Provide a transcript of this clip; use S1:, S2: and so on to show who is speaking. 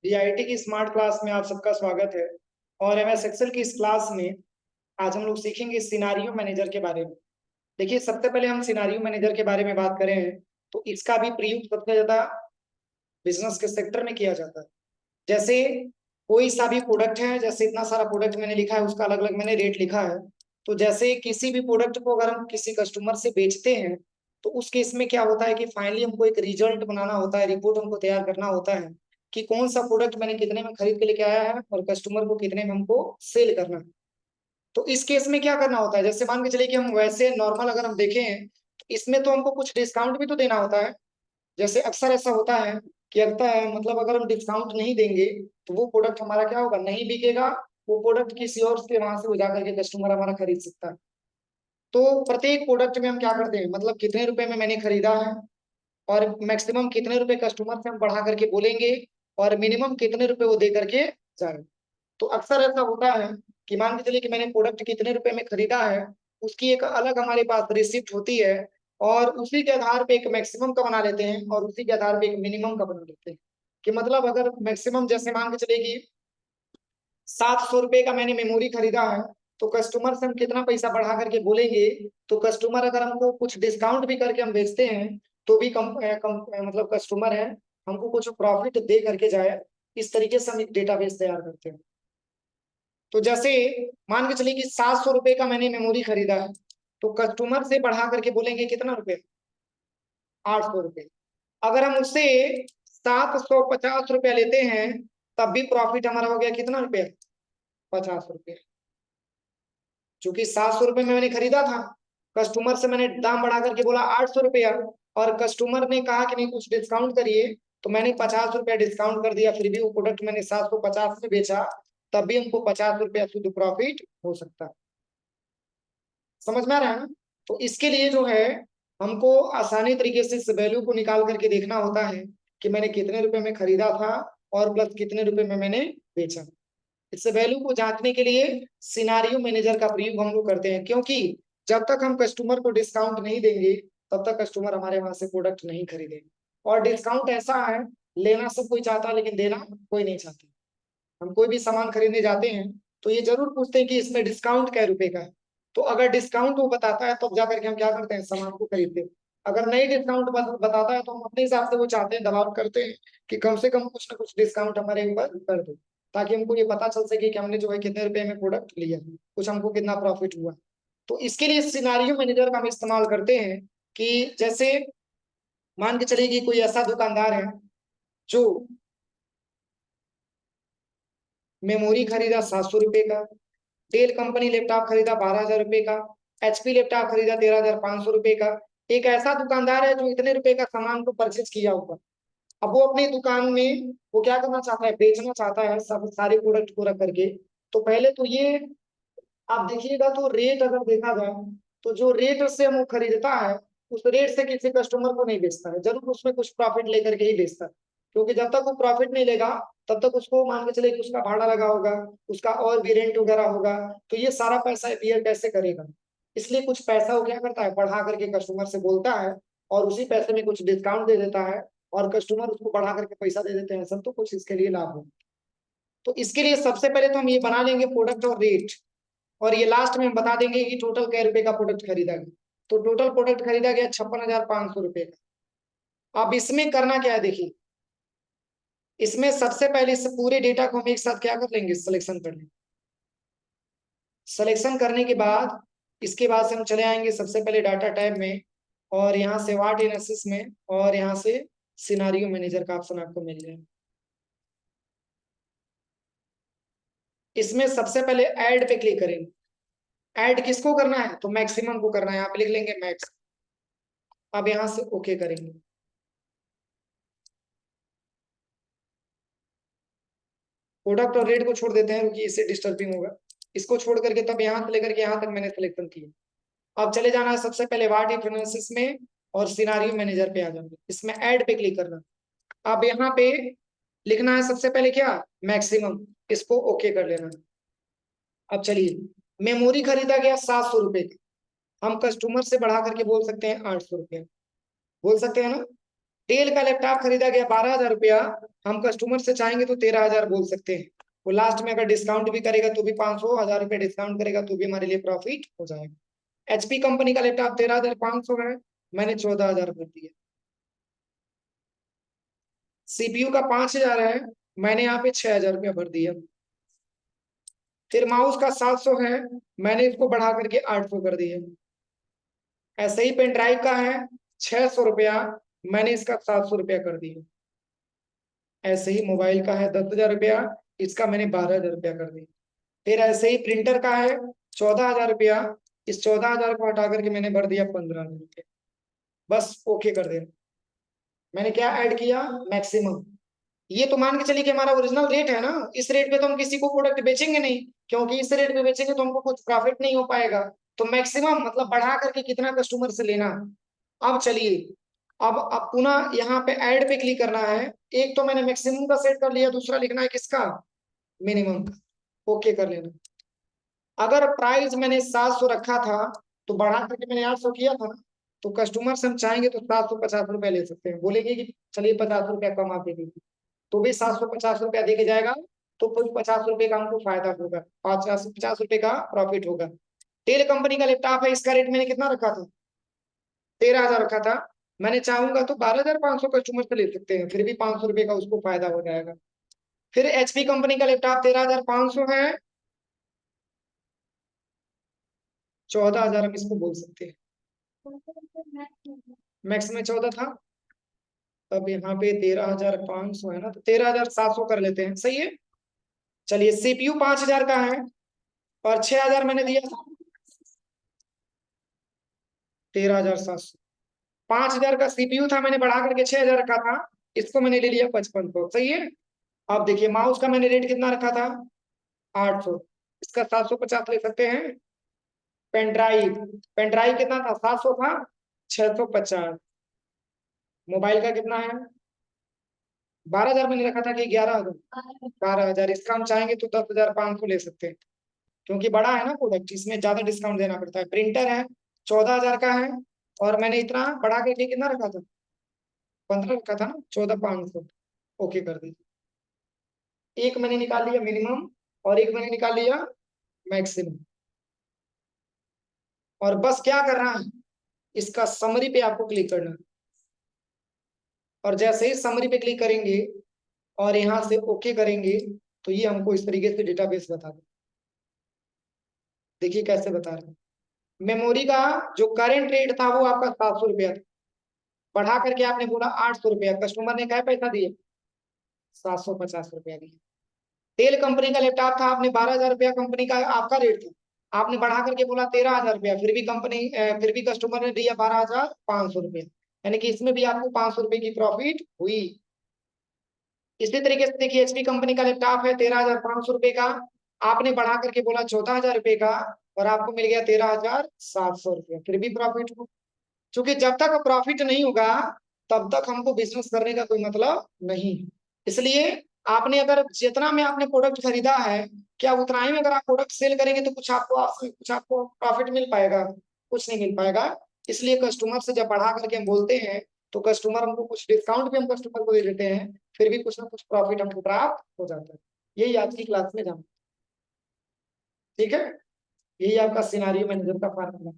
S1: VIT की smart class में आप सबका स्वागत है। और एमएस एक्सेल की इस क्लास में आज हम लोग सीखेंगे सिनारियो मैनेजर के बारे में। देखिए, सबसे पहले हम सिनारियो मैनेजर के बारे में बात करें तो इसका भी प्रयोग सबसे ज्यादा बिजनेस के सेक्टर में किया जाता है। जैसे कोई सा भी प्रोडक्ट है, जैसे इतना सारा प्रोडक्ट मैंने लिखा है, उसका अलग अलग मैंने रेट लिखा है। तो जैसे किसी भी प्रोडक्ट को अगर हम किसी कस्टमर से बेचते हैं तो उस केस में क्या होता है कि फाइनली हमको एक रिजल्ट बनाना होता है, रिपोर्ट हमको तैयार करना होता है कि कौन सा प्रोडक्ट मैंने कितने में खरीद के लेके आया है और कस्टमर को कितने में हमको सेल करना है। तो इस केस में क्या करना होता है, जैसे मान के चलिए कि हम वैसे नॉर्मल अगर हम देखें तो इसमें तो हमको कुछ डिस्काउंट भी तो देना होता है। जैसे अक्सर ऐसा होता है कि मतलब अगर हम डिस्काउंट नहीं देंगे तो वो प्रोडक्ट हमारा क्या होगा, नहीं बिकेगा। वो प्रोडक्ट किसी और के वहां से वो जाकर के कस्टमर हमारा खरीद सकता है। तो प्रत्येक प्रोडक्ट में हम क्या करते हैं, मतलब कितने रुपए में मैंने खरीदा है और मैक्सिमम कितने रुपए कस्टमर से हम बढ़ा करके बोलेंगे और मिनिमम कितने रुपए वो दे करके जाए। तो अक्सर ऐसा होता है कि मान के चलिए कि मैंने प्रोडक्ट कितने रुपए में खरीदा है, उसकी एक अलग हमारे पास रिसिप्ट होती है और उसी के आधार पे एक मैक्सिमम का बना लेते हैं और उसी के आधार पे एक मिनिमम का बना लेते हैं। कि मतलब अगर मैक्सिमम जैसे मान के चलिए कि 700 रुपए का मैंने मेमोरी खरीदा है, तो कस्टमर से हम कितना पैसा बढ़ा करके बोलेंगे तो कस्टमर अगर हमको कुछ डिस्काउंट भी करके हम बेचते हैं तो भी मतलब कस्टमर है हमको कुछ प्रॉफिट दे करके जाए। इस तरीके से हम एक डेटाबेस तैयार करते हैं। तो जैसे मान के चलिए कि 700 रुपए का मैंने मेमोरी खरीदा है, तो कस्टमर से बढ़ा करके बोलेंगे कितना रुपए, 800 रुपए। अगर हम उससे 750 रुपया लेते हैं तब भी प्रॉफिट हमारा हो गया कितना रुपया, 50 रुपया। चूंकि 700 रुपये में मैंने खरीदा था, कस्टमर से मैंने दाम बढ़ा करके बोला 800 रुपया और कस्टमर ने कहा कि नहीं कुछ डिस्काउंट करिए, तो मैंने 50 रुपया डिस्काउंट कर दिया, फिर भी वो प्रोडक्ट मैंने 750 में बेचा, तब भी हमको 50 रुपया शुद्ध प्रॉफिट हो सकता है। समझ में आ रहा है ना। तो इसके लिए जो है हमको आसानी तरीके से इस वैल्यू को निकाल करके देखना होता है कि मैंने कितने रुपए में खरीदा था और प्लस कितने रुपए में मैंने बेचा। इस वैल्यू को जांचने के लिए सिनारियो मैनेजर का प्रयोग हम लोग करते हैं, क्योंकि जब तक हम कस्टमर को डिस्काउंट नहीं देंगे तब तक कस्टमर हमारे वहां से प्रोडक्ट नहीं खरीदेंगे। और डिस्काउंट ऐसा है, लेना सब कोई चाहता है लेकिन देना कोई नहीं चाहता। हम कोई भी सामान खरीदने जाते हैं तो ये जरूर पूछते हैं कि इसमें डिस्काउंट क्या रुपए का है। तो अगर डिस्काउंट वो बताता है तब जाकर के हम क्या करते हैं, सामान को खरीदते हैं। अगर नहीं डिस्काउंट बताता है तो हम अपने हिसाब से वो चाहते हैं, दबाव करते हैं कि कम से कम कुछ ना कुछ डिस्काउंट हमारे ऊपर कर दो, ताकि हमको ये पता चल सके कि हमने जो है कितने रुपए में प्रोडक्ट लिया, कुछ हमको कितना प्रॉफिट हुआ। तो इसके लिए सिनारियो मैनेजर का हम इस्तेमाल करते हैं कि जैसे मान के चलिए कि कोई ऐसा दुकानदार है जो मेमोरी खरीदा 700 रुपए का, डेल कंपनी लैपटॉप खरीदा 12,000 रुपए का, एचपी लैपटॉप खरीदा 13,500 रुपए का। एक ऐसा दुकानदार है जो इतने रुपए का सामान को परचेज किया होगा। अब वो अपनी दुकान में वो क्या करना चाहता है, बेचना चाहता है सब सारे प्रोडक्ट को रख करके। तो पहले तो ये आप देखिएगा, तो रेट अगर देखा जाए तो जो रेट से हम वो खरीदता है उस रेट से किसी कस्टमर को नहीं बेचता है, जरूर उसमें कुछ प्रॉफिट लेकर के ही बेचता है। क्योंकि जब तक वो प्रॉफिट नहीं लेगा तब तक उसको मान के चले कि उसका भाड़ा लगा होगा, उसका और भी रेंट वगैरह होगा, तो ये सारा पैसा बियर कैसे करेगा। इसलिए कुछ पैसा वो क्या करता है, बढ़ा करके कस्टमर से बोलता है और उसी पैसे में कुछ डिस्काउंट दे देता है और कस्टमर उसको बढ़ा करके पैसा दे देते हैं, सब तो कुछ इसके लिए लाभ हो। तो इसके लिए सबसे पहले तो हम ये बना लेंगे प्रोडक्ट और रेट, और ये लास्ट में हम बता देंगे कि टोटल कै रुपए का प्रोडक्ट खरीदा गया। तो टोटल प्रोडक्ट खरीदा गया 56,500 रुपए का। अब इसमें करना क्या है, देखिए इसमें सबसे पहले इस पूरे डेटा को हम एक साथ क्या कर लेंगे, सिलेक्शन कर लेंगे। सिलेक्शन करने के बाद इसके बाद से हम चले आएंगे सबसे पहले डाटा टैब में, और यहाँ से वाट एनालिसिस में, और यहाँ से सिनारियो मैनेजर का ऑप्शन आपको मिल जाएगा। इसमें सबसे पहले ऐड पे क्लिक करेंगे। ऐड किसको करना है, तो मैक्सिमम को करना है, यहाँ पे लिख लेंगे मैक्स। अब यहाँ से ओके करेंगे। प्रोडक्ट और रेट को छोड़ देते हैं क्योंकि इससे डिस्टर्बिंग होगा। इसको छोड़ करके तब यहाँ से लेकर के यहाँ तक मैंने सिलेक्शन किया। अब चले जाना है सबसे पहले वाट इन्फ्लुएंसेस में और सिनारियो मैनेजर पे आ जाएंगे। इसमें ऐड पे क्लिक करना। अब यहाँ पे लिखना है सबसे पहले क्या, मैक्सिमम। इसको ओके कर लेना। अब चलिए, मेमोरी खरीदा गया 700 रुपए का, हम कस्टमर से बढ़ा करके बोल सकते हैं 800 रुपये, बोल सकते हैं ना। डेल का लैपटॉप खरीदा गया 12,000 रुपया, हम कस्टमर से चाहेंगे तो 13,000 बोल सकते हैं। वो लास्ट में अगर डिस्काउंट भी करेगा तो भी 500 1000 रुपये डिस्काउंट करेगा तो भी हमारे लिए प्रॉफिट हो जाएगा। एचपी कंपनी का लैपटॉप 13,500 है, मैंने 14,000 भर दिया। सीपीयू का 5,000 है, मैंने यहाँ पे 6,000 रुपया भर दिया। फिर माउस का 700 है, मैंने इसको बढ़ा करके 800 कर दिया। ऐसे ही पेन ड्राइव का है 600 रुपया, मैंने इसका 700 रुपया कर दिया। ऐसे ही मोबाइल का है 10,000 रुपया, इसका मैंने 12,000 रुपया कर दिया। फिर ऐसे ही प्रिंटर का है 14,000 रुपया, इस 14,000 को हटा करके मैंने भर दिया 15,000 रुपया। बस ओके कर देना। मैंने क्या ऐड किया, मैक्सिमम। ये तो मान के चलिए कि हमारा ओरिजिनल रेट है ना, इस रेट पे तो हम किसी को प्रोडक्ट बेचेंगे नहीं, क्योंकि इस रेट पे बेचेंगे तो हमको कुछ प्रॉफिट नहीं हो पाएगा। तो मैक्सिमम मतलब बढ़ा करके कितना कस्टमर से लेना। अब चलिए, अब पुनः यहाँ पे ऐड पे क्लिक करना है। एक तो मैंने मैक्सिमम का सेट कर लिया, दूसरा लिखना है किसका, मिनिमम का। ओके कर लेना। अगर प्राइस मैंने 700 रखा था तो बढ़ा करके मैंने 800 किया था ना, तो कस्टमर से हम चाहेंगे तो 750 रुपया ले सकते हैं। बोलेंगे कि चलिए 50 रुपया कम आप दे दीजिए, तो भी 750 रुपया दे के जाएगा, तो कुल 50 रुपये का हमको फायदा होगा, 50 रुपये का प्रॉफिट होगा। डेल कंपनी का लैपटॉप है, इसका रेट मैंने कितना रखा था, 13,000 रखा था। मैंने चाहूंगा तो 12,500 कस्टमर से ले सकते हैं, फिर भी 500 रुपये का उसको फायदा हो जाएगा। फिर एचपी कंपनी का लैपटॉप 13,500 है, 14,000 हम इसको बोल सकते हैं। मैक्स में 14 था, तब यहाँ पे 13,500 है ना, तो 13,700 कर लेते हैं, सही है। चलिए सीपीयू 5,000 का है और 6,000 मैंने दिया था, 13,700। 5,000 का सीपीयू था, मैंने बढ़ा करके 6,000 रखा था, इसको मैंने ले लिया 5500, सही है। अब देखिए माउस का मैंने रेट कितना रखा था, 800, इसका 750 ले सकते हैं। पेन ड्राइव, पेन ड्राइव कितना था, 700 था, 650। मोबाइल का कितना है, 12,000 मैंने रखा था कि 11,000, 12,000, इसका हम चाहेंगे तो 10,500 ले सकते हैं, क्योंकि बड़ा है ना प्रोडक्ट, इसमें ज्यादा डिस्काउंट देना पड़ता है। प्रिंटर है 14,000 का है, और मैंने इतना बढ़ा करके कितना रखा था, 15 रखा था ना, 14,500। ओके कर दीजिए। एक मैंने निकाल लिया मिनिमम और एक मैंने निकाल लिया मैक्सिमम, और बस क्या करना है, इसका समरी पे आपको क्लिक करना है। और जैसे ही समरी पे क्लिक करेंगे और यहाँ से ओके करेंगे, तो ये हमको इस तरीके से डेटाबेस बता दे। देखिए कैसे बता रहे हैं। मेमोरी का जो करेंट रेट था वो आपका 700 रुपया था, बढ़ा करके आपने बोला 800 रुपया, कस्टमर ने क्या पैसा दिया, 750 रुपया दिया। डेल कंपनी का लैपटॉप था, आपने 12,000 रुपया कंपनी का आपका रेट था, आपने बढ़ा करके बोला 13,000 रुपया, फिर भी फिर भी कस्टमर ने दिया 12,500 रुपया, यानी कि इसमें भी आपको 500 रुपये की प्रॉफिट हुई। इसी तरीके से देखिए एचपी कंपनी का लैपटॉप है 13,500 रुपये का, आपने बढ़ा करके बोला 14,000 रुपये का, और आपको मिल गया 13,700 रुपया, फिर भी प्रॉफिट हो। क्योंकि जब तक प्रॉफिट नहीं होगा तब तक हमको बिजनेस करने का कोई मतलब नहीं। इसलिए आपने अगर जितना में आपने प्रोडक्ट खरीदा है, क्या उतना ही में अगर आप प्रोडक्ट सेल करेंगे तो कुछ आपको प्रॉफिट मिल पाएगा, कुछ नहीं मिल पाएगा। इसलिए कस्टमर से जब बढ़ा करके हम बोलते हैं तो कस्टमर हमको कुछ डिस्काउंट भी हम कस्टमर को दे देते हैं, फिर भी कुछ ना कुछ प्रॉफिट हमको प्राप्त हो जाता है। यही आज की क्लास में जाना, ठीक है। यही आपका सिनारियो मैनेजर का फॉर्मूला।